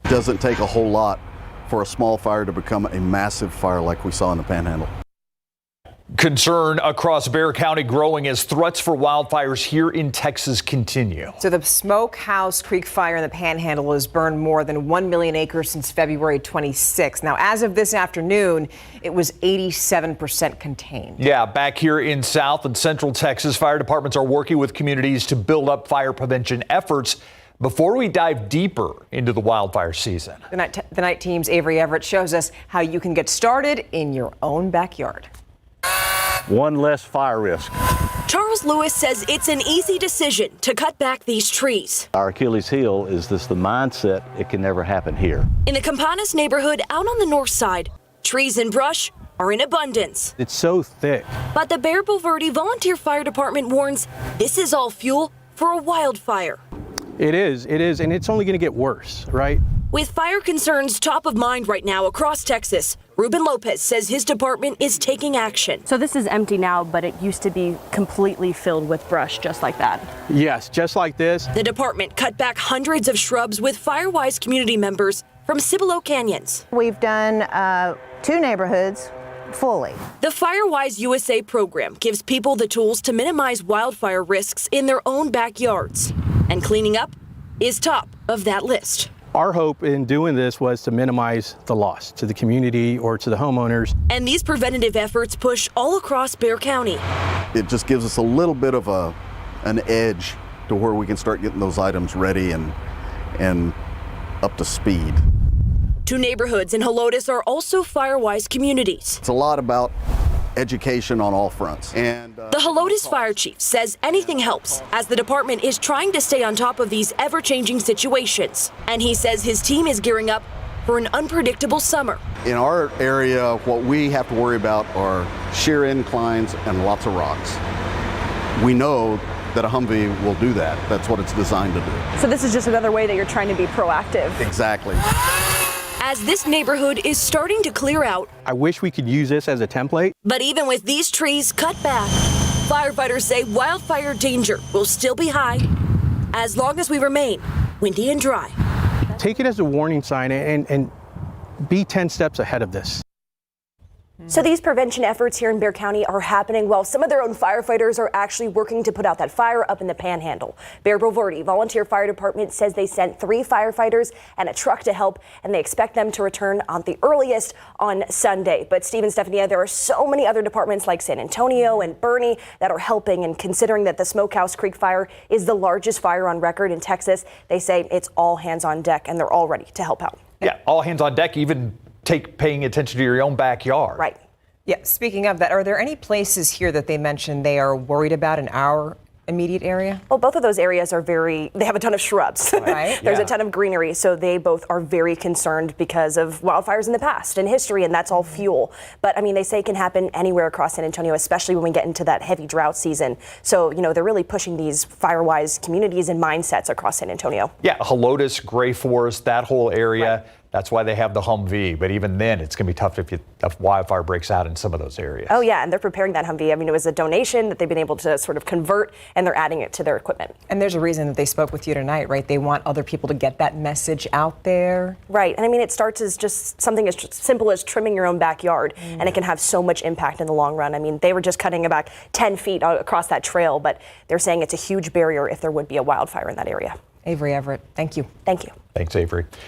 It doesn't take a whole lot for a small fire to become a massive fire like we saw in the Panhandle. Concern across Bexar County growing as threats for wildfires here in Texas continue. So the Smokehouse Creek fire in the Panhandle has burned more than 1 million acres since February 26. Now, as of this afternoon, it was 87% contained. Yeah, back here in South and Central Texas, fire departments are working with communities to build up fire prevention efforts before we dive deeper into the wildfire season. The night team's Avery Everett shows us how you can get started in your own backyard. One less fire risk. Charles Lewis says it's an easy decision to cut back these trees. Our Achilles heel is the mindset, it can never happen here. In the Campanas neighborhood out on the north side, trees and brush are in abundance. It's so thick. But the Bexar-Bulverde Volunteer Fire Department warns this is all fuel for a wildfire. It is, and it's only going to get worse, right? With fire concerns top of mind right now across Texas, Ruben Lopez says his department is taking action. So this is empty now, but it used to be completely filled with brush just like that. Yes, just like this. The department cut back hundreds of shrubs with Firewise community members from Cibolo Canyons. We've done 2 neighborhoods fully. The Firewise USA program gives people the tools to minimize wildfire risks in their own backyards. And cleaning up is top of that list. Our hope in doing this was to minimize the loss to the community or to the homeowners. And these preventative efforts push all across Bexar County. It just gives us a little bit of an edge to where we can start getting those items ready and up to speed. 2 neighborhoods in Helotes are also Firewise communities. It's a lot about education on all fronts. And the Helotes fire chief says anything helps as the department is trying to stay on top of these ever-changing situations. And he says his team is gearing up for an unpredictable summer. In our area, what we have to worry about are sheer inclines and lots of rocks. We know that a Humvee will do that. That's what it's designed to do. So this is just another way that you're trying to be proactive. Exactly. As this neighborhood is starting to clear out. I wish we could use this as a template. But even with these trees cut back, firefighters say wildfire danger will still be high as long as we remain windy and dry. Take it as a warning sign and be 10 steps ahead of this. So these prevention efforts here in Bexar County are happening while some of their own firefighters are actually working to put out that fire up in the Panhandle. Bexar-Bulverde Volunteer Fire Department says they sent 3 firefighters and a truck to help, and they expect them to return on the earliest on Sunday. But Steve and Stephanie, there are so many other departments like San Antonio and Boerne that are helping, and considering that the Smokehouse Creek fire is the largest fire on record in Texas, they say it's all hands on deck and they're all ready to help out. Yeah, all hands on deck, even paying attention to your own backyard. Right. Yeah, speaking of that, are there any places here that they mentioned they are worried about in our immediate area? Well, both of those areas are they have a ton of shrubs. Right. There's a ton of greenery, so they both are very concerned because of wildfires in the past and history, and that's all fuel. But I mean, they say it can happen anywhere across San Antonio, especially when we get into that heavy drought season. So, they're really pushing these Firewise communities and mindsets across San Antonio. Yeah, Helotes, Gray Forest, that whole area. Right. That's why they have the Humvee. But even then, it's going to be tough if wildfire breaks out in some of those areas. Oh, yeah, and they're preparing that Humvee. I mean, it was a donation that they've been able to sort of convert, and they're adding it to their equipment. And there's a reason that they spoke with you tonight, right? They want other people to get that message out there. Right, and I mean, it starts as just something as simple as trimming your own backyard, and it can have so much impact in the long run. I mean, they were just cutting about 10 feet across that trail, but they're saying it's a huge barrier if there would be a wildfire in that area. Avery Everett, thank you. Thank you. Thanks, Avery.